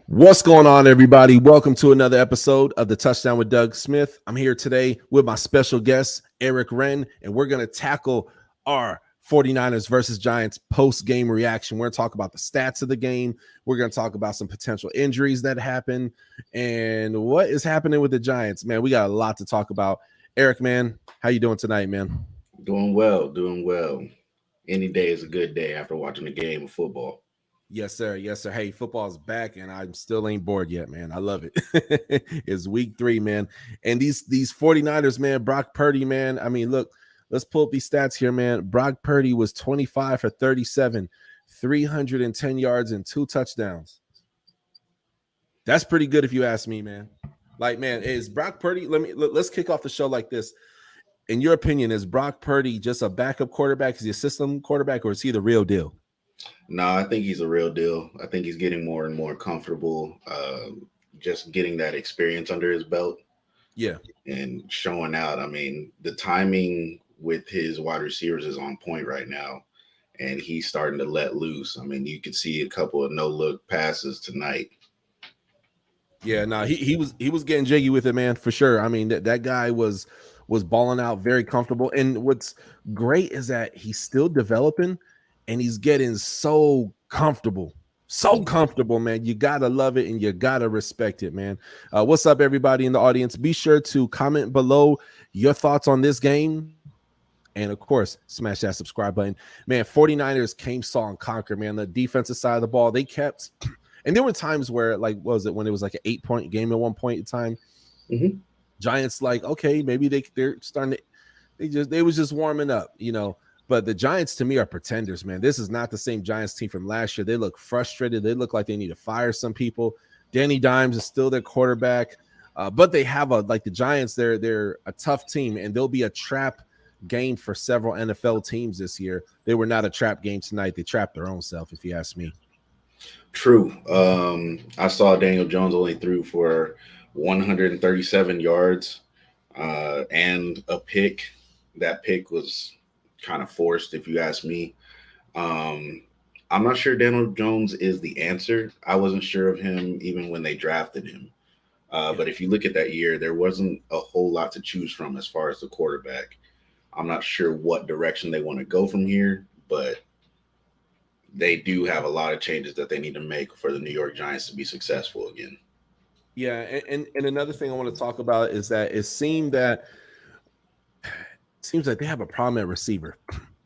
What's going on, everybody? Welcome to another episode of the Touchdown with Doug Smith. I'm here today with my special guest, Eric Wren, and we're going to tackle our 49ers versus Giants post-game reaction. We're going to talk about the stats of the game. We're going to talk about some potential injuries that happen and what is happening with the Giants. Man, we got a lot to talk about. Eric, man, how you doing tonight, man? Doing well, doing well. Any day is a good day after watching a game of football. Yes, sir. Yes, sir. Hey, football's back, and I'm still ain't bored yet, man. I love it. It's week 3, man. And these 49ers, man, Brock Purdy, man. I mean, look, let's pull up these stats here, man. Brock Purdy was 25 for 37, 310 yards and 2 touchdowns. That's pretty good if you ask me, man. Like, man, is Brock Purdy? Let's kick off the show like this. In your opinion, is Brock Purdy just a backup quarterback? Is he a system quarterback, or is he the real deal? No, I think he's a real deal. I think he's getting more and more comfortable, just getting that experience under his belt. Yeah. And showing out. I mean, the timing with his wide receivers is on point right now, and he's starting to let loose. I mean, you could see a couple of no-look passes tonight. Yeah, no, he was getting jiggy with it, man, for sure. I mean, that guy was balling out, very comfortable. And what's great is that he's still developing and he's getting so comfortable. So comfortable, man. You gotta love it and you gotta respect it, man. What's up, everybody in the audience? Be sure to comment below your thoughts on this game. And of course, smash that subscribe button. Man, 49ers came, saw, and conquered, man. The defensive side of the ball, they kept. And there were times where, like, what was it when it was like an 8-point game at one point in time? Mm-hmm. Giants, like, okay, maybe they're starting to. They was just warming up, you know. But the Giants, to me, are pretenders, man. This is not the same Giants team from last year. They look frustrated. They look like they need to fire some people. Danny Dimes is still their quarterback, but they have the Giants. They're a tough team, and they'll be a trap game for several NFL teams this year. They were not a trap game tonight. They trapped their own self, if you ask me. True. I saw Daniel Jones only threw for 137 yards and a pick. That pick was kind of forced, if you ask me. I'm not sure Daniel Jones is the answer. I wasn't sure of him even when they drafted him. But if you look at that year, there wasn't a whole lot to choose from as far as the quarterback. I'm not sure what direction they want to go from here, but they do have a lot of changes that they need to make for the New York Giants to be successful again. Yeah, and another thing I want to talk about is that it seems like they have a problem at receiver.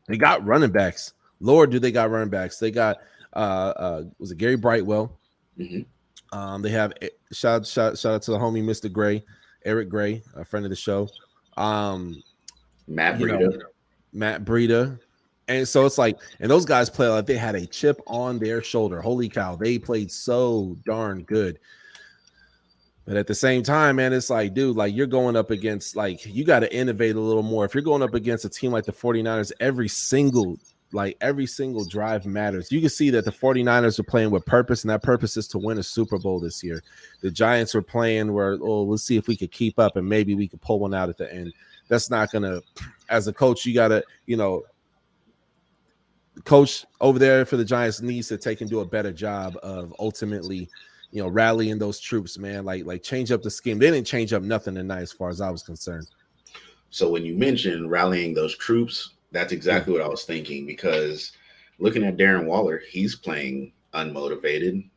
They got running backs. Lord, do they got running backs? They got was it Gary Brightwell? Mm-hmm. They have shout out to the homie Mr. Gray, Eric Gray, a friend of the show. Matt Breida. Matt Breida. And so it's like, and those guys play like they had a chip on their shoulder. Holy cow, they played so darn good. But at the same time, man, it's like, dude, like you're going up against, like, you got to innovate a little more. If you're going up against a team like the 49ers, every single drive matters. You can see that the 49ers are playing with purpose, and that purpose is to win a Super Bowl this year. The Giants were playing where, oh, let's see if we could keep up and maybe we could pull one out at the end. That's not going to, as a coach, you got to, coach over there for the Giants needs to take and do a better job of ultimately, rallying those troops, man. Like change up the scheme. They didn't change up nothing tonight as far as I was concerned. So when you mentioned rallying those troops, that's exactly what I was thinking, because looking at Darren Waller, he's playing unmotivated.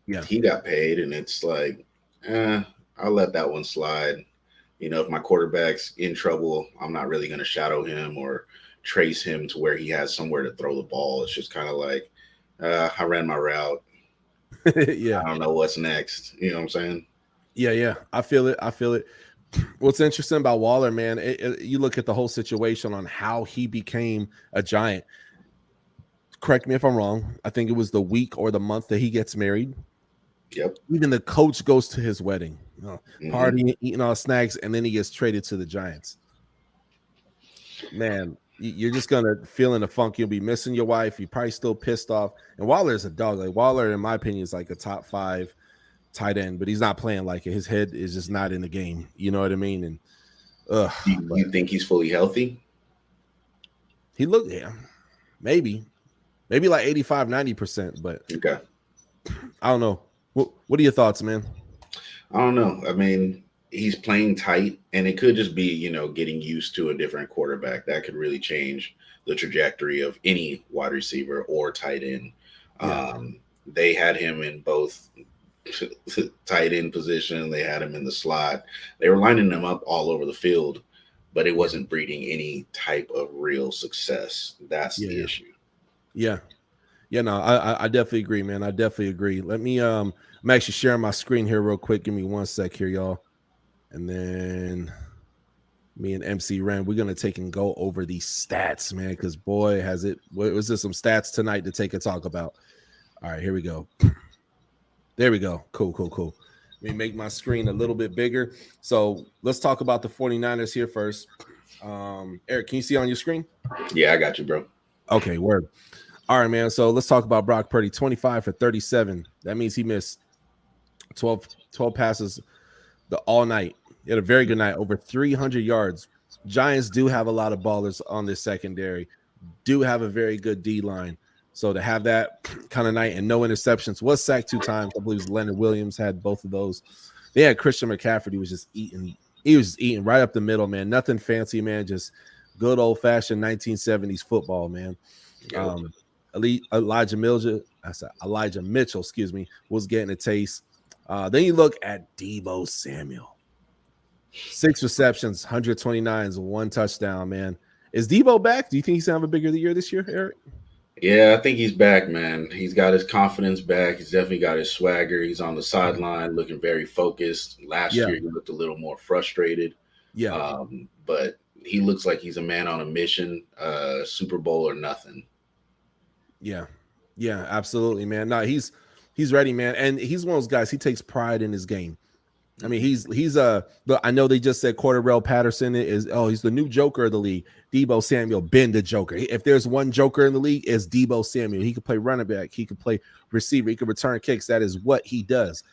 Yeah. He got paid, and it's like, I'll let that one slide. If my quarterback's in trouble, I'm not really going to shadow him or trace him to where he has somewhere to throw the ball. It's just kind of like, I ran my route. Yeah. I don't know what's next. You know what I'm saying? Yeah. I feel it. What's interesting about Waller, man, you look at the whole situation on how he became a Giant. Correct me if I'm wrong. I think it was the week or the month that he gets married. Yep. Even the coach goes to his wedding, partying, eating all snacks, and then he gets traded to the Giants. Man, you're just gonna feel in the funk. You'll be missing your wife. You're probably still pissed off. And Waller's a dog. Like Waller, in my opinion, is like a top 5 tight end, but he's not playing like it. His head is just not in the game. You know what I mean? And you think he's fully healthy? He looked, maybe like 85-90%, but okay. I don't know. What are your thoughts, man? I don't know. I mean, he's playing tight, and it could just be, getting used to a different quarterback. That could really change the trajectory of any wide receiver or tight end. Yeah, They had him in both tight end position. They had him in the slot. They were lining him up all over the field, but it yeah, wasn't breeding any type of real success. That's yeah, the yeah, issue. yeah. Yeah, no, I definitely agree, man. I definitely agree. Let me I'm actually sharing my screen here real quick. Give me one sec here, y'all. And then me and MC Ren, we're gonna take and go over these stats, man. Because boy, was there some stats tonight to take a talk about. All right, here we go. There we go. Cool, cool, cool. Let me make my screen a little bit bigger. So let's talk about the 49ers here first. Eric, can you see on your screen? Yeah, I got you, bro. Okay, word. All right, man. So let's talk about Brock Purdy. 25 for 37. That means he missed 12 passes all night. He had a very good night, over 300 yards. Giants do have a lot of ballers on this secondary, do have a very good D line. So to have that kind of night and no interceptions, was sacked 2 times. I believe Leonard Williams had both of those. They had Christian McCaffrey. He was just eating. He was just eating right up the middle, man. Nothing fancy, man. Just good old fashioned 1970s football, man. Yep. Elijah Mitchell, excuse me, was getting a taste. Then you look at Deebo Samuel. 6 receptions, 129 is 1 touchdown, man. Is Deebo back? Do you think he's gonna have a bigger year this year, Eric? Yeah, I think he's back, man. He's got his confidence back. He's definitely got his swagger. He's on the sideline looking very focused. Last Yeah, year, he looked a little more frustrated. yeah, But he looks like he's a man on a mission, Super Bowl or nothing. yeah, yeah, absolutely, man. No, he's ready, man. And he's one of those guys, he takes pride in his game. I mean, look, I know they just said Cordarrelle Patterson he's the new Joker of the league. Deebo Samuel been the Joker. If there's one Joker in the league, it's Deebo Samuel. He could play running back, he could play receiver, he could return kicks. That is what he does,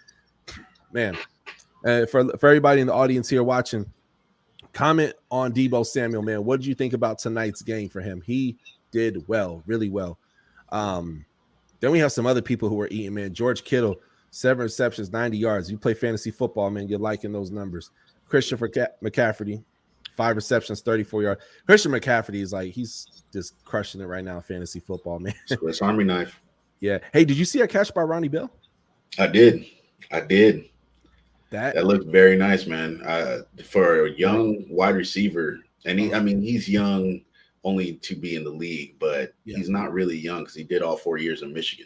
man. For everybody in the audience here watching, comment on Deebo Samuel, man. What did you think about tonight's game for him? He did well, really well. Then we have some other people who are eating, man. George Kittle, 7 receptions, 90 yards. You play fantasy football, man. You're liking those numbers. Christian McCaffrey, 5 receptions, 34 yards. Christian McCaffrey is he's just crushing it right now in fantasy football, man. Swiss Army knife. Yeah. Hey, did you see a catch by Ronnie Bell? I did. That That looked very nice, man. For a young wide receiver, and he's young only to be in the league, but Yeah. he's not really young because he did all 4 years in Michigan.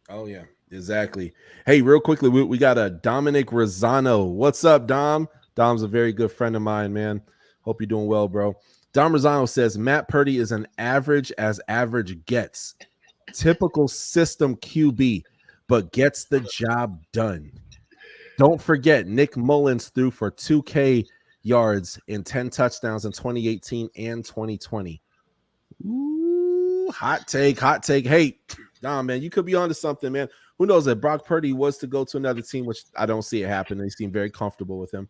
Oh, yeah, exactly. Hey, real quickly, we got a Dominic Rosano. What's up, Dom? Dom's a very good friend of mine, man. Hope you're doing well, bro. Dom Rosano says Matt Purdy is an average as average gets. Typical system QB, but gets the job done. Don't forget, Nick Mullins threw for 2K yards and 10 touchdowns in 2018 and 2020. Ooh, hot take. Hey, Dom, man, you could be onto something, man. Who knows if Brock Purdy was to go to another team, which I don't see it happen. They seem very comfortable with him.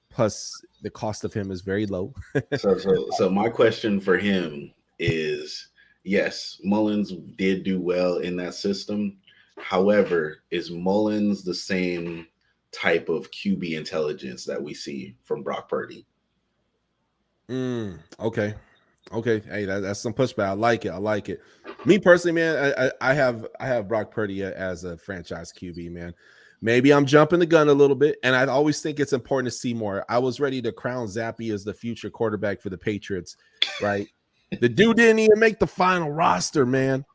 Plus, the cost of him is very low. So my question for him is: yes, Mullins did do well in that system. However, is Mullins the same type of QB intelligence that we see from Brock Purdy? Okay. Hey, that's some pushback. I like it. Me personally, man, I have Brock Purdy as a franchise QB, man. Maybe I'm jumping the gun a little bit, and I always think it's important to see more. I was ready to crown Zappy as the future quarterback for the Patriots, right? The dude didn't even make the final roster, man,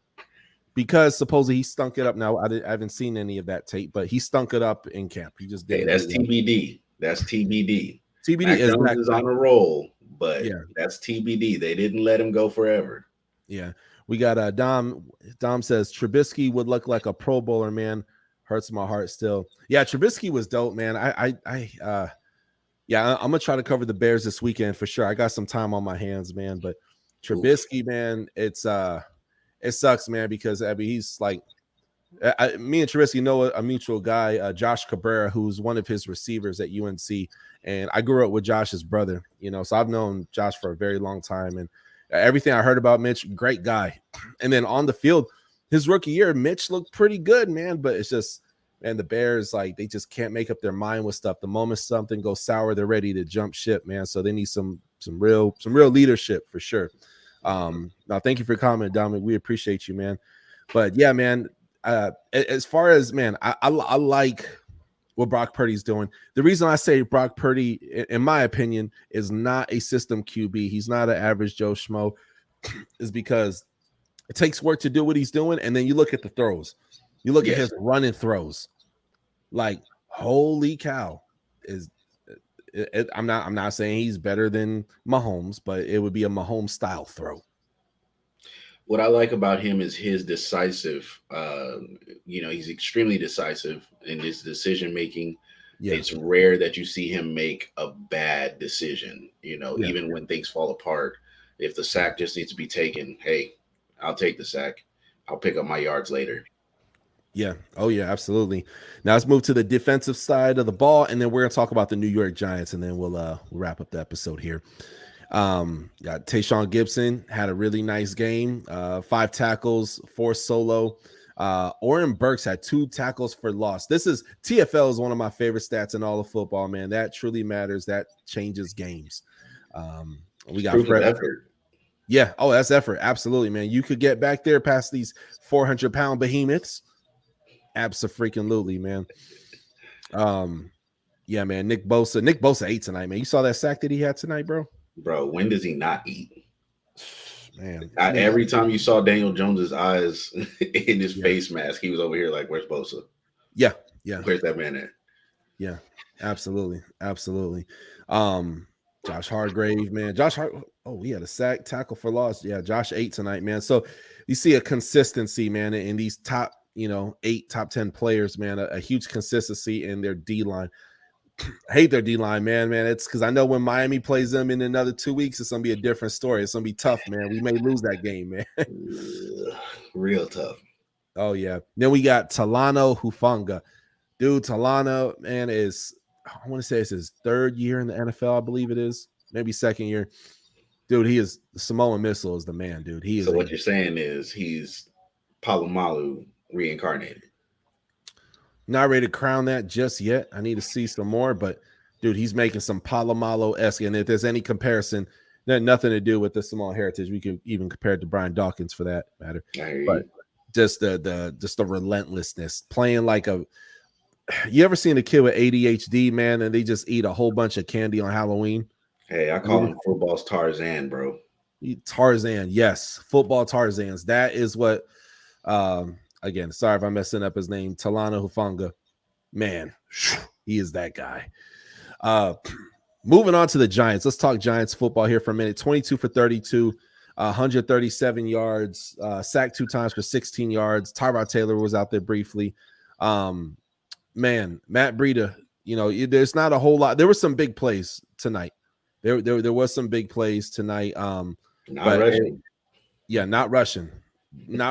because supposedly he stunk it up. Now I haven't seen any of that tape, but he stunk it up in camp. He just didn't. Hey, that's TBD. That's TBD. TBD Mac is Jones is on a roll, but yeah. that's TBD. They didn't let him go forever. Yeah, we got Dom. Dom says Trubisky would look like a Pro Bowler, man. Hurts my heart still. Yeah, Trubisky was dope, man. Yeah, I'm gonna try to cover the Bears this weekend for sure. I got some time on my hands, man. But Trubisky, man, it sucks, man, because I mean he's like me and Trubisky know a mutual guy, Josh Cabrera, who's one of his receivers at UNC, and I grew up with Josh's brother, so I've known Josh for a very long time, and everything I heard about Mitch, great guy. And then on the field, his rookie year, Mitch looked pretty good, man, but it's just And the Bears, like, they just can't make up their mind with stuff. The moment something goes sour, they're ready to jump ship, man. So they need some real leadership for sure. Now thank you for your comment, Dominic. We appreciate you, man. But yeah, man, as far as, man, I like what Brock Purdy's doing. The reason I say Brock Purdy, in my opinion, is not a system QB. He's not an average Joe Schmo, is because it takes work to do what he's doing. And then you look at the throws. You look at his running throws. Like, holy cow. I'm not saying he's better than Mahomes, but it would be a Mahomes style throw. What I like about him is his decisive. He's extremely decisive in his decision making. Yeah. It's rare that you see him make a bad decision. Yeah. Even when things fall apart, if the sack just needs to be taken, hey, I'll take the sack. I'll pick up my yards later. Yeah. Oh, yeah, absolutely. Now let's move to the defensive side of the ball, and then we're gonna talk about the New York Giants, and then we'll wrap up the episode here. Got Tayshaun Gibson had a really nice game, 5 tackles, 4 solo. Oren Burks had 2 tackles for loss. This is TFL is one of my favorite stats in all of football, man. That truly matters. That changes games. We got Proof of effort. Yeah. Oh, that's effort. Absolutely, man. You could get back there past these 400-pound behemoths. Abso-freaking-lutely, man. Yeah, man. Nick Bosa ate tonight, man. You saw that sack that he had tonight, bro? Bro, when does he not eat? Man, Every time you saw Daniel Jones's eyes in his face mask, he was over here like, "Where's Bosa? Yeah. Where's that man at?" Yeah, absolutely. Josh Hargrave, man. Oh, he had a sack, tackle for loss. Yeah, Josh ate tonight, man. So you see a consistency, man, in these top, 8 top 10 players, man. A huge consistency in their D line. I hate their D line, man. It's because I know when Miami plays them in another 2 weeks, it's gonna be a different story. It's gonna be tough, man. We may lose that game, man. Real tough. Oh yeah. Then we got Talano Hufanga. Dude, Talano, man, I want to say it's his 3rd year in the NFL, I believe it is. Maybe 2nd year. Dude, he is the Samoan Missile is the man, dude. He is. So what you're saying is he's Palomalu reincarnated. Not ready to crown that just yet. I need to see some more, but dude, he's making some Palomalo-esque. And if there's any comparison, that nothing to do with the Samoan heritage. We could even compare it to Brian Dawkins for that matter. But just the relentlessness, playing like a. You ever seen a kid with ADHD, man, and they just eat a whole bunch of candy on Halloween? Hey, I call him football's Tarzan, bro. Tarzan, yes, football Tarzans. That is what. Again, sorry if I'm messing up his name. Talana Hufanga, man, he is that guy. Moving on to the Giants. Let's talk Giants football here for a minute. 22 for 32, 137 yards, sacked 2 times for 16 yards. Tyrod Taylor was out there briefly. Man, Matt Breida, there's not a whole lot. There were some big plays tonight. There was some big plays tonight. Not rushing. Not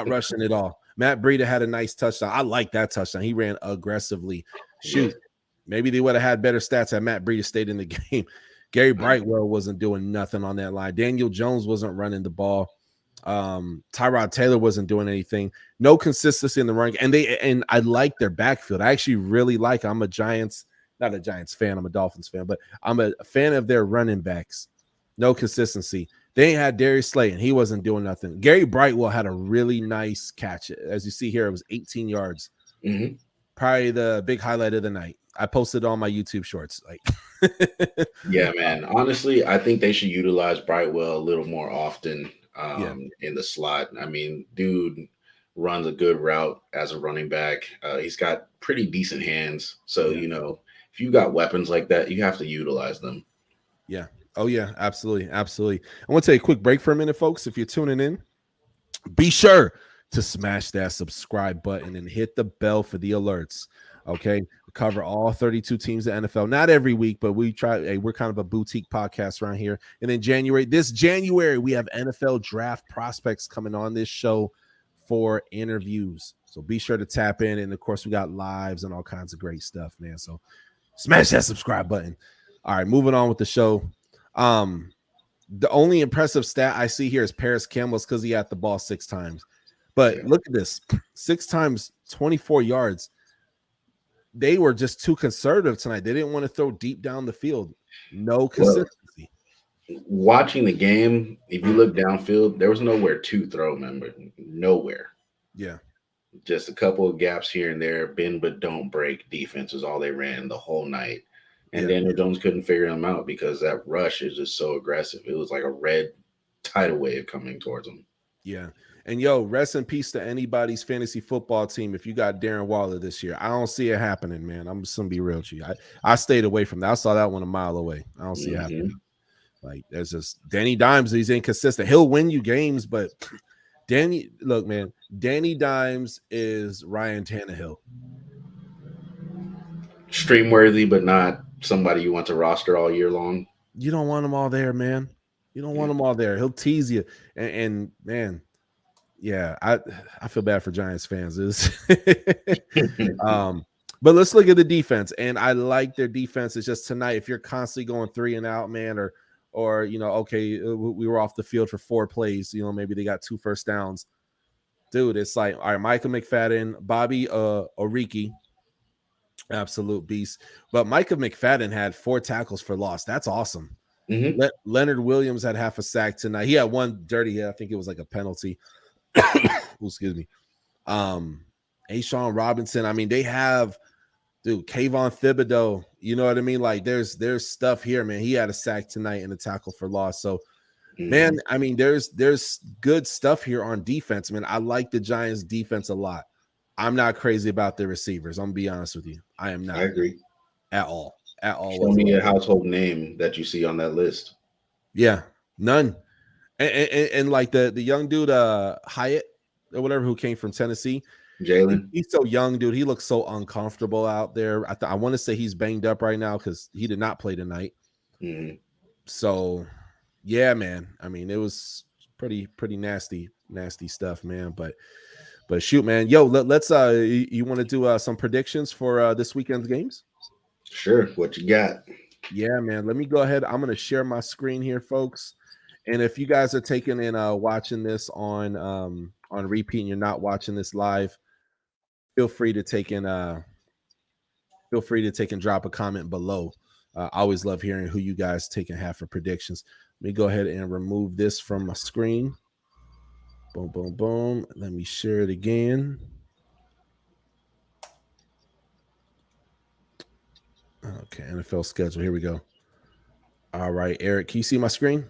rushing at all. Matt Breida had a nice touchdown. I like that touchdown. He ran aggressively. Shoot, maybe they would have had better stats had Matt Breida stayed in the game. Gary Brightwell wasn't doing nothing on that line. Daniel Jones wasn't running the ball. Tyrod Taylor wasn't doing anything. No consistency in the run. And I like their backfield. I actually really like. I'm not a Giants fan. I'm a Dolphins fan, but I'm a fan of their running backs. No consistency. They had Darius Slayton. He wasn't doing nothing. Gary Brightwell had a really nice catch. As you see here, it was 18 yards. Mm-hmm. Probably the big highlight of the night. I posted on my YouTube shorts. Yeah, man. Honestly, I think they should utilize Brightwell a little more often in the slot. I mean, dude runs a good route as a running back. He's got pretty decent hands. So, if you got weapons like that, you have to utilize them. Yeah. Oh, yeah, absolutely. Absolutely. I want to take a quick break for a minute, folks. If you're tuning in, be sure to smash that subscribe button and hit the bell for the alerts. Okay. We cover all 32 teams in the NFL. Not every week, but we try. We're kind of a boutique podcast around here. And then this January, we have NFL draft prospects coming on this show for interviews. So be sure to tap in. And of course, we got lives and all kinds of great stuff, man. So smash that subscribe button. All right, moving on with the show. The only impressive stat I see here is Paris Campbell's because he had the ball 6 times. But look at this: 6 times, 24 yards. they were just too conservative tonight. They didn't want to throw deep down the field. No Well, consistency. watching the game, if you look downfield, there was nowhere to throw, remember? Nowhere. Yeah. Just a couple of gaps here and there. Bend but don't break defense is all they ran the whole night. And Yeah. Daniel Jones couldn't figure them out because that rush is just so aggressive. It was like a red tidal wave coming towards him. Yeah. And yo, rest in peace to anybody's fantasy football team if you got Darren Waller this year. I don't see it happening, man. I'm just gonna be real with you. I stayed away from that. I saw that one a mile away. I don't see it happening. Mm-hmm. Like there's just Danny Dimes, he's inconsistent. He'll win you games, but look, man, Danny Dimes is Ryan Tannehill. Stream worthy, but not somebody you want to roster all year long. You don't want him all there, man. You don't want him all there. He'll tease you. And man, yeah, I feel bad for Giants fans. But let's look at the defense. And I like their defense. It's just tonight, if you're constantly going 3 and out, man, or okay, we were off the field for 4 plays, maybe they got 2 first downs. Dude, it's like, all right, Micah McFadden, Bobby Oriki, absolute beast. But Micah McFadden had 4 tackles for loss. That's awesome. Mm-hmm. Leonard Williams had half a sack tonight. He had 1 dirty hit. I think it was like a penalty. Excuse me. Ashawn Robinson. I mean, they have, dude, Kayvon Thibodeau. You know what I mean? Like, there's stuff here, man. He had a sack tonight and a tackle for loss. So, man, I mean, there's good stuff here on defense. Man, I like the Giants' defense a lot. I'm not crazy about their receivers. I'm gonna be honest with you. I am not. I agree. At all. Show me a household name that you see on that list. Yeah, none. And like the young dude, Hyatt or whatever, who came from Tennessee, Jalen. He's so young, dude. He looks so uncomfortable out there. I want to say he's banged up right now because he did not play tonight. Mm-hmm. So, yeah, man. I mean, it was pretty nasty stuff, man. But shoot, man. Yo, let's. You want to do some predictions for this weekend's games? Sure. What you got? Yeah, man. Let me go ahead. I'm going to share my screen here, folks. And if you guys are taking and watching this on repeat and you're not watching this live, feel free to take and drop a comment below. I always love hearing who you guys take and have for predictions. Let me go ahead and remove this from my screen. Boom, boom, boom. Let me share it again. Okay, NFL schedule. Here we go. All right, Eric, can you see my screen?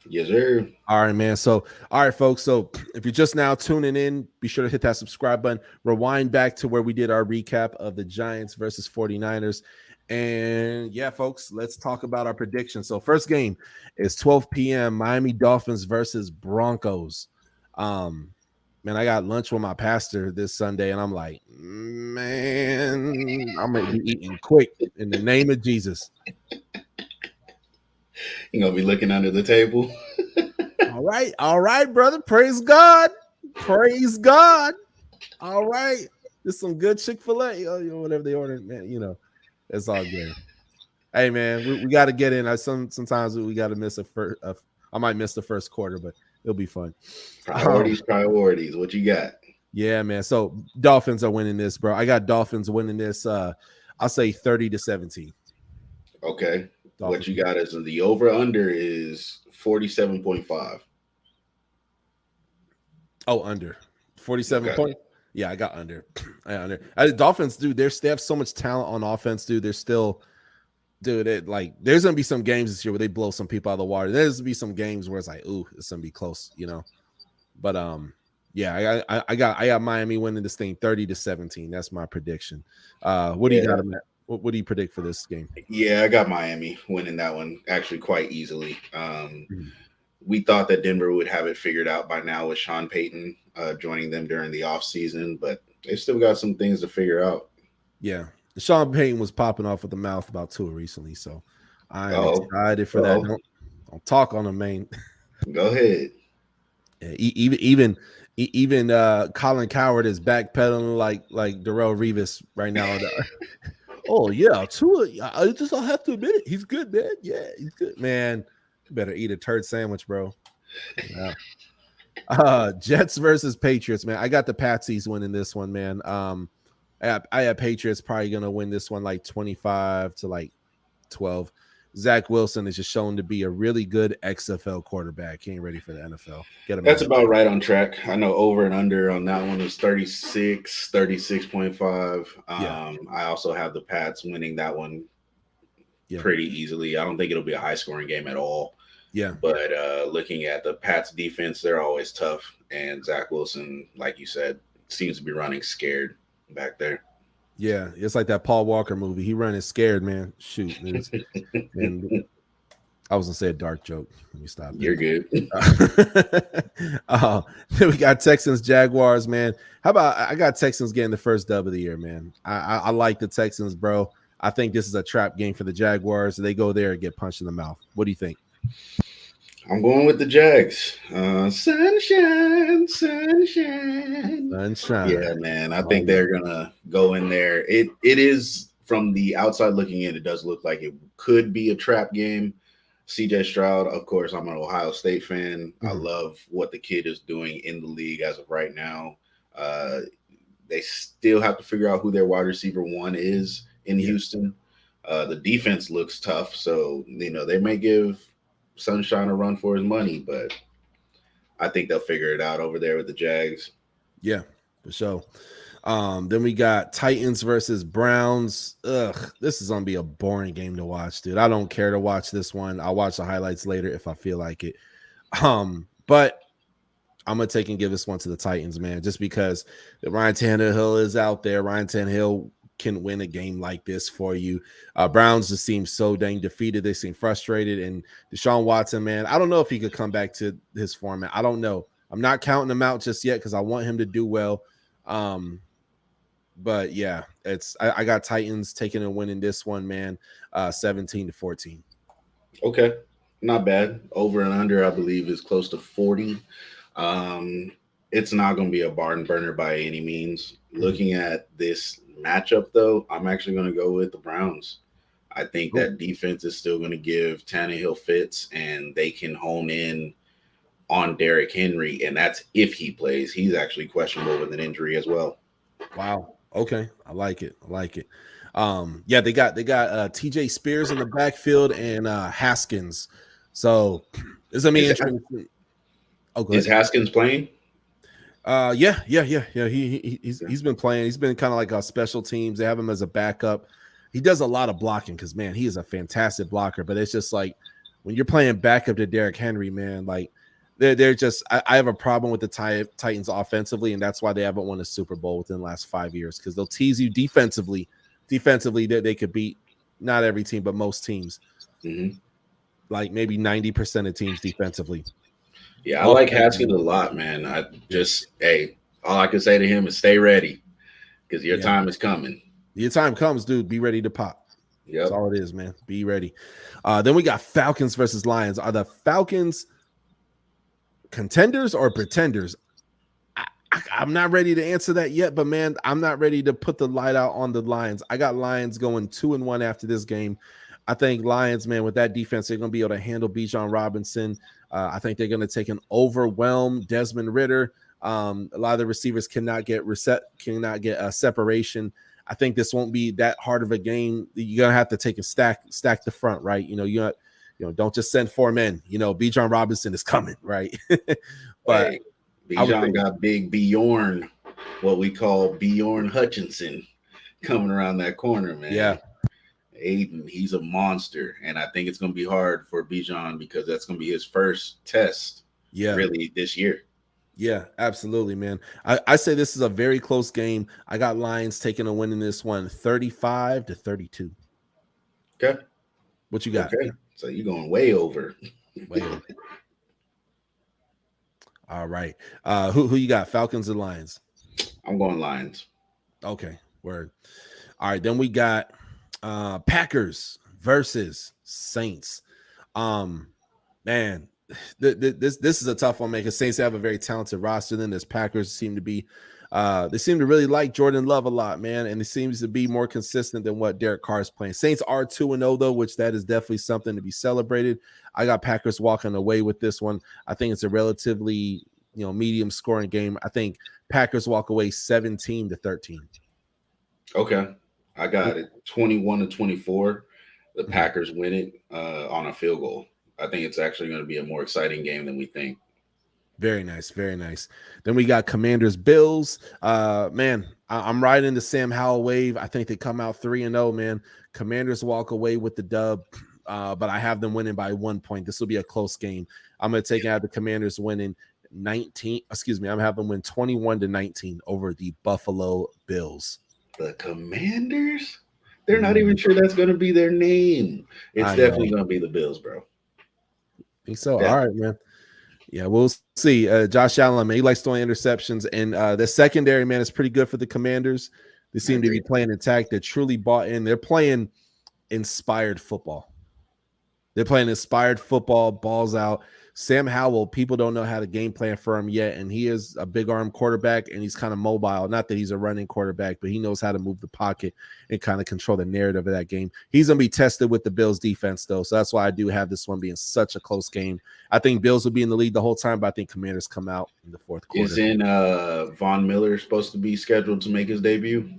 Yes, sir. All right, man. So, all right, folks. So, if you're just now tuning in, be sure to hit that subscribe button. Rewind back to where we did our recap of the Giants versus 49ers. And yeah, folks, let's talk about our predictions. So, first game is 12 p.m. Miami Dolphins versus Broncos. Man, I got lunch with my pastor this Sunday, and I'm like, man, I'm gonna be eating quick in the name of Jesus. You gonna be looking under the table. All right, brother. Praise God. All right, there's some good Chick-fil-A, whatever they order, man. It's all good. Hey, man, we got to get in. Sometimes we got to miss I might miss the first quarter, but it'll be fun. Priorities. What you got? Yeah, man. So Dolphins are winning this, bro. I got Dolphins winning this. I'll say 30-17. Okay. What you got is the over-under is 47.5. Oh, under 47 points. Yeah, I got under. Dolphins, dude. They have so much talent on offense, dude. They're still, dude. There's gonna be some games this year where they blow some people out of the water. There's gonna be some games where it's like, ooh, it's gonna be close, But yeah, I got Miami winning this thing 30-17. That's my prediction. What do you got, Matt? What do you predict for this game? Yeah, I got Miami winning that one actually quite easily. We thought that Denver would have it figured out by now with Sean Payton joining them during the offseason, but they've still got some things to figure out. Yeah. Sean Payton was popping off with the mouth about Tua recently, so I'm excited for that. Don't talk on him, man. Go ahead. Yeah, even Colin Coward is backpedaling like Darrelle Revis right now. Oh yeah, Tua. I'll have to admit it. He's good, man. Yeah, he's good, man. You better eat a turd sandwich, bro. Yeah. Jets versus Patriots, man. I got the Patsies winning this one, man. I have Patriots probably gonna win this one like 25 to like 12. Zach Wilson is just shown to be a really good XFL quarterback. He ain't ready for the NFL. Get him That's out. about right on track. I know over and under on that one is 36, 36.5. Yeah, I also have the Pats winning that one yeah, pretty easily. I don't think it'll be a high scoring game at all. yeah, But looking at the Pats defense, they're always tough. And Zach Wilson, like you said, seems to be running scared back there. yeah. It's like that Paul Walker movie. He running scared, man. Shoot, and I was gonna say a dark joke. Let me stop You're good. Then we got Texans Jaguars, man. How about I got Texans getting the first dub of the year, man. I like the Texans, bro. I think this is a trap game for the Jaguars. They go there and get punched in the mouth. What do you think? I'm going with the Jags. Sunshine, sunshine. Sunshine. Yeah, man. I Oh think yeah. they're gonna go in there. It is from the outside looking in, it does look like it could be a trap game. CJ Stroud, of course, I'm an Ohio State fan. I Mhm. love what the kid is doing in the league as of right now. Uh, they still have to figure out who their wide receiver one is in Yeah. Houston. The defense looks tough, so they may give Sunshine a run for his money, but I think they'll figure it out over there with the Jags. Yeah, for sure. Then we got Titans versus Browns. Ugh, this is gonna be a boring game to watch, dude. I don't care to watch this one. I'll watch the highlights later if I feel like it. But I'm gonna take and give this one to the Titans, man, just because Ryan Tannehill is out there. Ryan Tannehill can win a game like this for you. Browns just seem so dang defeated. They seem frustrated. And Deshaun Watson, man, I don't know if he could come back to his format. I don't know. I'm not counting him out just yet because I want him to do well. Um, but yeah, I got Titans taking and winning this one, man. 17-14. Okay, not bad. Over and under, I believe, is close to 40. Um, it's not going to be a barn burner by any means. Mhm. Looking at this matchup, though, I'm actually going to go with the Browns. I think Cool. that defense is still going to give Tannehill fits, and they can hone in on Derrick Henry, and that's if he plays. He's actually questionable with an injury as well. Wow. Okay. I like it. I like it. Yeah, they got TJ Spears in the backfield and Haskins. So it's gonna be Is interesting. Oh, go is ahead. Haskins playing? Yeah. He's been playing. He's been kind of like a special teams. They have him as a backup. He does a lot of blocking because man, he is a fantastic blocker. But it's just like when you're playing backup to Derrick Henry, man, like they're just I have a problem with the Titans offensively, and that's why they haven't won a Super Bowl within the last 5 years because they'll tease you defensively. Defensively, that they could beat not every team, but most teams, Hmm. like maybe 90% of teams defensively. Yeah, I like Haskins a Offensively, lot, man. I yeah, just, hey, all I can say to him is stay ready because your yeah. time is coming. Your time comes, dude. Be ready to pop. That's Yep. all it is, man. Be ready. Then we got Falcons versus Lions. Are the Falcons contenders or pretenders? I'm not ready to answer that yet, but man, I'm not ready to put the light out on the Lions. I got Lions going 2-1 after this game. I think Lions, man, with that defense, they're going to be able to handle Bijan Robinson. I think they're going to take an overwhelmed Desmond Ritter. A lot of the receivers cannot get a separation. I think this won't be that hard of a game. You're gonna have to take a stack the front, right? Don't just send four men. Bijan Robinson is coming, right? But Hey, I would Bijan think, got big Bjorn, what we call Bjorn Hutchinson, coming around that corner, yeah, man. Aiden, he's a monster, and I think it's going to be hard for Bijan because that's going to be his first test, yeah. really, this year. Yeah, absolutely, man. I say this is a very close game. I got Lions taking a win in this one, 35-32. Okay, What you got? okay. So you're going way over. Way over. All right. Who you got? Falcons and Lions. I'm going Lions. Okay, word. All right, then we got Packers versus Saints. Um, man, this is a tough one, man, because Saints have a very talented roster. Then this Packers seem to be they seem to really like Jordan Love a lot, man, and it seems to be more consistent than what Derek Carr is playing. Saints are 2-0 though, which that is definitely something to be celebrated. I got Packers walking away with this one. I think it's a relatively medium scoring game. I think Packers walk away 17-13. Okay. I got it 21-24. The Mhm. Packers win it on a field goal. I think it's actually going to be a more exciting game than we think. Very nice, very nice. Then we got Commanders Bills. Man, I'm riding the Sam Howell wave. I think they come out 3-0, man. Commanders walk away with the dub, but I have them winning by 1 point. This will be a close game. I'm going to take out the Commanders winning 19. Excuse me, I'm having them win 21-19 over the Buffalo Bills. The Commanders? They're not even Mhm. sure that's going to be their name. It's I definitely know. going to be the Bills, bro. Think so. All right, Definitely. man. Yeah, we'll see. Josh Allen, man, he likes throwing interceptions, and the secondary, man, is pretty good for the Commanders. They I seem to be agree. playing attack. They're truly bought in. They're playing inspired football. They're playing inspired football, balls out. Sam Howell, people don't know how to game plan for him yet, and he is a big arm quarterback, and he's kind of mobile. Not that he's a running quarterback, but he knows how to move the pocket and kind of control the narrative of that game. He's going to be tested with the Bills defense, though, so that's why I do have this one being such a close game. I think Bills will be in the lead the whole time, but I think Commanders come out in the fourth quarter. Isn't Von Miller supposed to be scheduled to make his debut?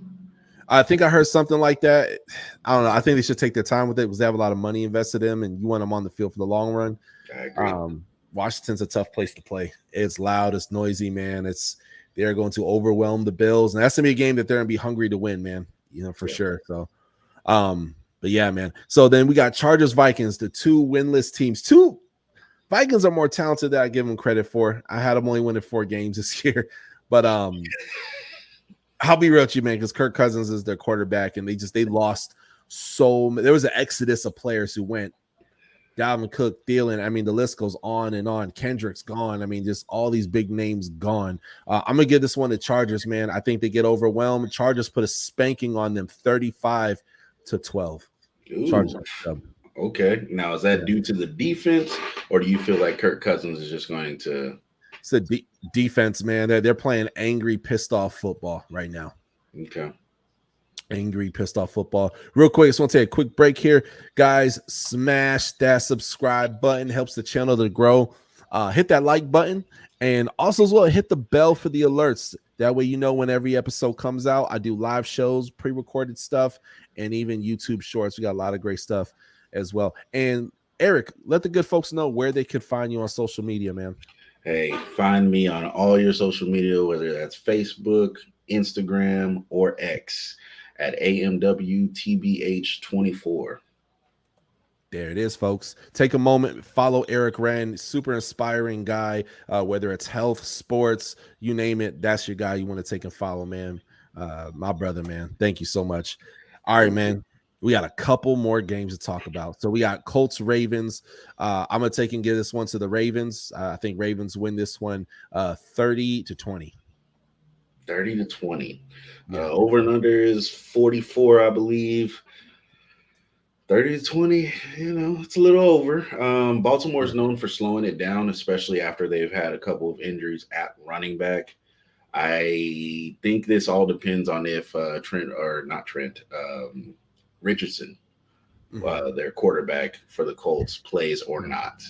I think I heard something like that. I don't know. I think they should take their time with it because they have a lot of money invested in them, and you want them on the field for the long run. I agree. Washington's a tough place to play. It's loud, it's noisy, man. They're going to overwhelm the Bills, and that's gonna be a game that they're gonna be hungry to win, man. For Yeah. sure. So, but yeah, man. So then we got Chargers Vikings, the two winless teams. Two Vikings are more talented than I give them credit for. I had them only winning 4 games this year, but I'll be real with you, man, because Kirk Cousins is their quarterback, and they lost so. There was an exodus of players who went. Dalvin Cook, Thielen. I mean, the list goes on and on. Kendrick's gone. I mean, just all these big names gone. I'm gonna give this one to Chargers, man. I think they get overwhelmed. Chargers put a spanking on them, 35-12. Chargers. Ooh. Okay. Now, is that Yeah. due to the defense, or do you feel like Kirk Cousins is just going to? It's a defense, man. They're playing angry, pissed off football right now. Okay. Angry, pissed off football. Real quick, just want to take a quick break here. Guys, smash that subscribe button. Helps the channel to grow. Hit that like button. And also as well, hit the bell for the alerts. That way you know when every episode comes out. I do live shows, pre-recorded stuff, and even YouTube shorts. We got a lot of great stuff as well. And Eric, let the good folks know where they could find you on social media, man. Hey, find me on all your social media, whether that's Facebook, Instagram, or X at AMWTBH24. There it is, folks. Take a moment, follow Eric Wren, super inspiring guy. Whether it's health, sports, you name it, that's your guy you want to take and follow, man. My brother, man. Thank you so much. All right, Thank you. man. We got a couple more games to talk about. So we got Colts Ravens. I'm gonna take and give this one to the Ravens. I think Ravens win this one 30-20. 30-20. Yeah. Over and under is 44, I believe. 30-20, it's a little over. Baltimore Yeah. is known for slowing it down, especially after they've had a couple of injuries at running back. I think this all depends on if Trent, or not Trent, Richardson, Mhm. their quarterback for the Colts, plays or not.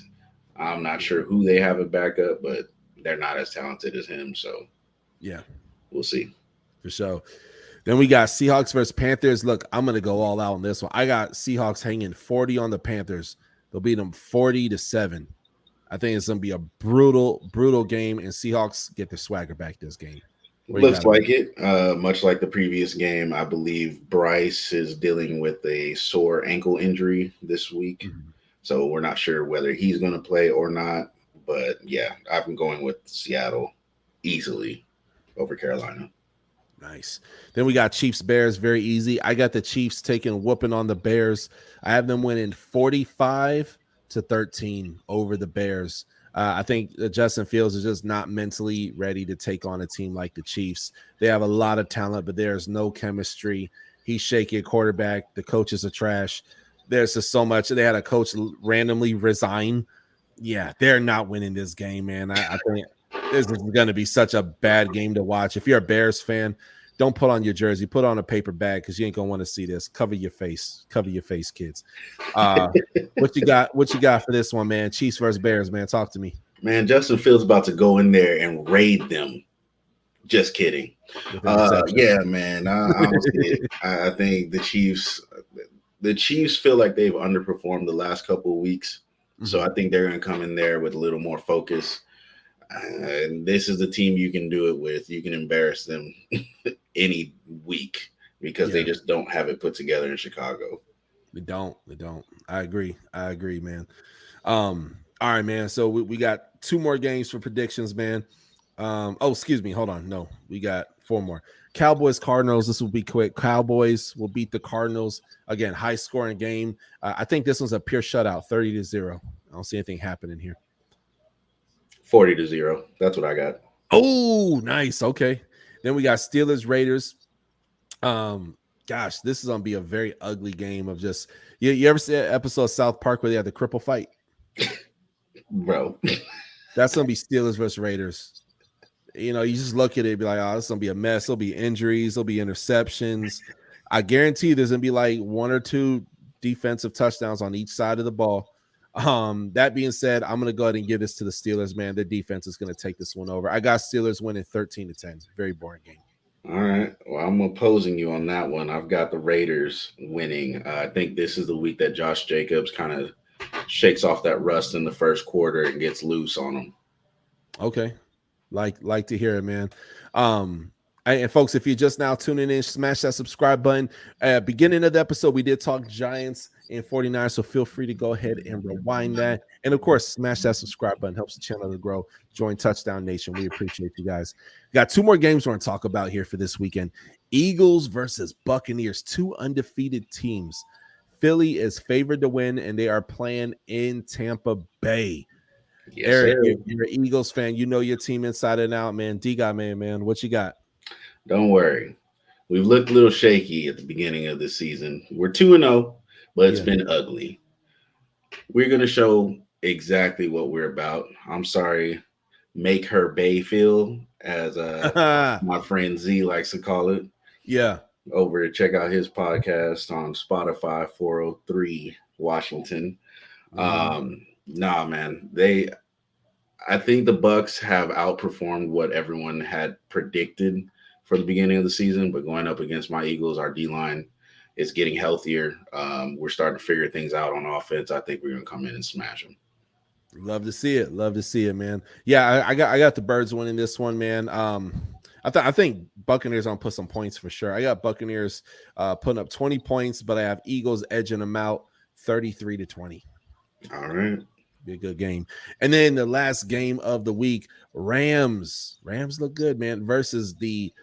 I'm not sure who they have at backup, but they're not as talented as him, so Yeah, we'll see. for sure. Then we got Seahawks versus Panthers. Look, I'm going to go all out on this one. I got Seahawks hanging 40 on the Panthers. They'll beat them 40-7. I think it's going to be a brutal, brutal game, and Seahawks get their swagger back this game. What do you Looks got? like it. Much like the previous game, I believe Bryce is dealing with a sore ankle injury this week. Mhm. So we're not sure whether he's going to play or not. But yeah, I've been going with Seattle easily over Carolina. Nice. Then we got Chiefs Bears. Very easy. I got the Chiefs taking whooping on the Bears. I have them winning 45-13 over the Bears. I think Justin Fields is just not mentally ready to take on a team like the Chiefs. They have a lot of talent, but there's no chemistry. He's shaky at quarterback. The coaches are trash. There's just so much. They had a coach randomly resign. Yeah, they're not winning this game, man. I think this is going to be such a bad game to watch. If you're a Bears fan, don't put on your jersey. Put on a paper bag because you ain't gonna want to see this. Cover your face. Cover your face, kids. What you got? What you got for this one, man? Chiefs versus Bears, man. Talk to me. Man, Justin Fields about to go in there and raid them. Just kidding. with interception. Yeah, man. I don't see it. I think the Chiefs feel like they've underperformed the last couple of weeks. So I Mhm. think they're going to come in there with a little more focus. And this is the team you can do it with. You can embarrass them any week because they Yeah, just don't have it put together in Chicago. they don't. They don't. I agree. I agree, man. All right, man. So we got two more games for predictions, man. Oh, excuse me. Hold on. No, we got four more. Cowboys Cardinals. This will be quick. Cowboys will beat the Cardinals again. High scoring game. I think this one's a pure shutout, 30-0. I don't see anything happening here. 40-0. That's what I got. Oh, nice. Okay. Then we got Steelers Raiders. Gosh, this is gonna be a very ugly game of just you ever see an episode of South Park where they had the cripple fight? Bro. That's gonna be Steelers versus Raiders. You know, you just look at it, be like, oh, this is gonna be a mess. There'll be injuries, there'll be interceptions. I guarantee there's gonna be like one or two defensive touchdowns on each side of the ball. That being said, I'm gonna go ahead and give this to the Steelers, man. Their defense is gonna take this one over. I got Steelers winning 13-10. Very boring game. All right. Well, I'm opposing you on that one. I've got the Raiders winning. I think this is the week that Josh Jacobs kind of shakes off that rust in the first quarter and gets loose on them. Okay. Like to hear it, man. And folks, if you're just now tuning in, smash that subscribe button. Beginning of the episode, we did talk Giants and 49, so feel free to go ahead and rewind that. And of course, smash that subscribe button. Helps the channel to grow. Join Touchdown Nation. We appreciate you guys. We got two more games we're going to talk about here for this weekend. Eagles versus Buccaneers, two undefeated teams. Philly is favored to win, and they are playing in Tampa Bay. Yes, Eric, sir. you're an Eagles fan. You know your team inside and out, man. D-Guy, man, what you got? Don't worry. We've looked a little shaky at the beginning of the season. We're 2-0, but it's Yeah. been ugly. We're going to show exactly what we're about. I'm sorry, make her Bay feel, as my friend Z likes to call it. Yeah. Over to check out his podcast on Spotify, 403 Washington. Mhm. Nah, man, I think the Bucks have outperformed what everyone had predicted for the beginning of the season, but going up against my Eagles, our D line is getting healthier. We're starting to figure things out on offense. I think we're going to come in and smash them. Love to see it. Love to see it, man. Yeah, I got the Birds winning this one, man. I think Buccaneers gonna put some points for sure. I got Buccaneers putting up 20 points, but I have Eagles edging them out 33-20. All right. Be a good game. And then the last game of the week, Rams look good, man, versus the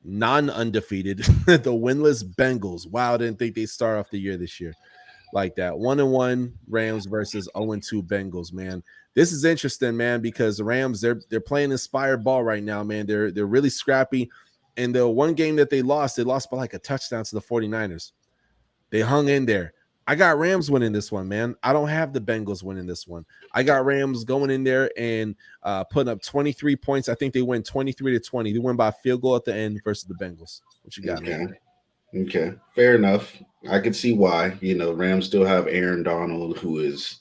non-undefeated, the winless Bengals. Wow, I didn't think they'd start off the year this year like that. 1-1 Rams versus 0-2 Bengals, man. This is interesting, man, because the Rams, they're playing inspired ball right now, man. They're really scrappy. And the one game that they lost by like a touchdown to the 49ers. They hung in there. I got Rams winning this one, man. I don't have the Bengals winning this one. I got Rams going in there and putting up 23 points. I think they win 23-20. They win by a field goal at the end versus the Bengals. What you got, Okay. man? Okay. Fair enough. I can see why. Rams still have Aaron Donald, who is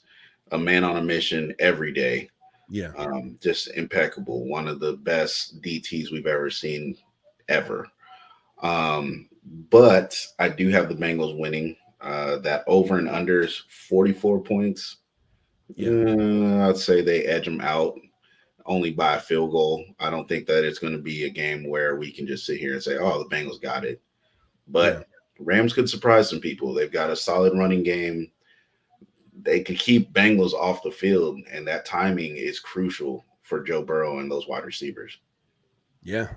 a man on a mission every day. Yeah. Just impeccable. One of the best DTs we've ever seen ever. But I do have the Bengals winning. That over and under is 44 points. Yeah. I'd say they edge them out only by a field goal. I don't think that it's going to be a game where we can just sit here and say, oh, the Bengals got it. Yeah. But Rams could surprise some people. They've got a solid running game. They could keep Bengals off the field, and that timing is crucial for Joe Burrow and those wide receivers. Yeah.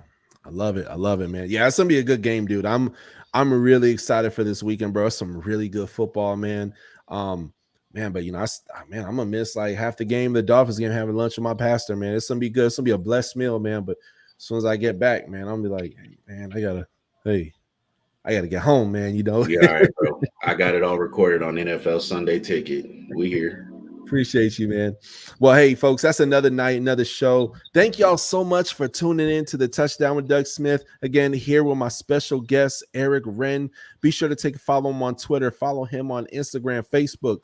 I love it. I love it, man. Yeah, it's gonna be a good game, dude. I'm really excited for this weekend, bro. Some really good football, man. Man, but man, I'm gonna miss like half the game. The Dolphins game having lunch with my pastor, man. It's gonna be good. It's gonna be a blessed meal, man. But as soon as I get back, man, I'm gonna be like, hey, man, I gotta get home, man. Yeah, all right, bro. I got it all recorded on NFL Sunday Ticket. We here. Appreciate you, man. Well, hey, folks, that's another night, another show. Thank y'all so much for tuning in to the Touchdown with Doug Smith. Again, here with my special guest, Eric Wren. Be sure to take a follow him on Twitter, follow him on Instagram, Facebook.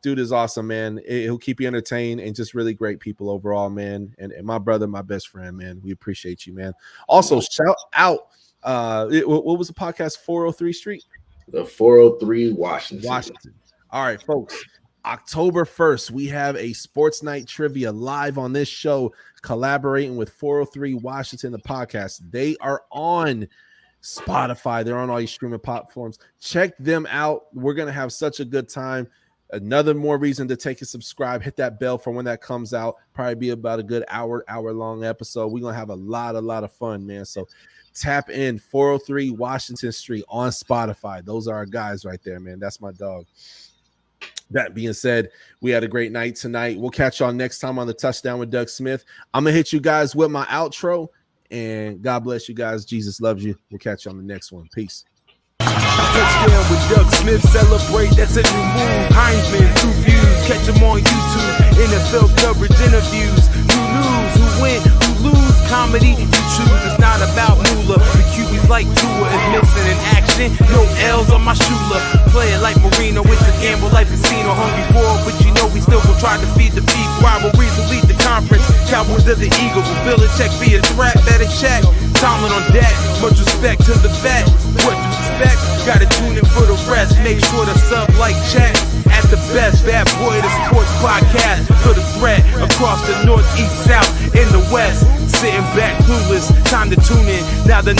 dude is awesome, man. He'll keep you entertained and just really great people overall, man. And my brother, my best friend, man. We appreciate you, man. Also, shout out. What was the podcast? 403 Street? The 403 Washington. All right, folks. October 1st, we have a sports night trivia live on this show, collaborating with 403 Washington, the podcast. They are on Spotify. They're on all your streaming platforms. Check them out. We're going to have such a good time. Another more reason to take and subscribe. Hit that bell for when that comes out. Probably be about a good hour long episode. We're going to have a lot of fun, man. So tap in 403 Washington Street on Spotify. Those are our guys right there, man. That's my dog. That being said, we had a great night tonight. We'll catch y'all next time on the Touchdown with Doug Smith. I'm going to hit you guys with my outro, and God bless you guys. Jesus loves you. We'll catch you on the next one. Peace. Touchdown with Doug Smith, celebrate, that's a new move. Heisman, 2 views, catch him on YouTube. NFL coverage, interviews, who lose, who win, who lose. Comedy, you choose, it's not about moolah. The QB's like Tua is missing in action. No L's on my shooter. Play it like Marino, it's a gamble like casino. Hungry for it, but you know we still gon' try to feed the people. Rivalries will lead the conference. Cowboys of the Eagles, will Belichick be a threat? Better check. Tomlin on deck, much respect to the vet. What you expect? Gotta tune in for the rest. Make sure to sub, like, check. At the best, bad boy, the sports podcast. For the threat across the north, east, south, in the west. Sitting back clueless, time to tune in. Now the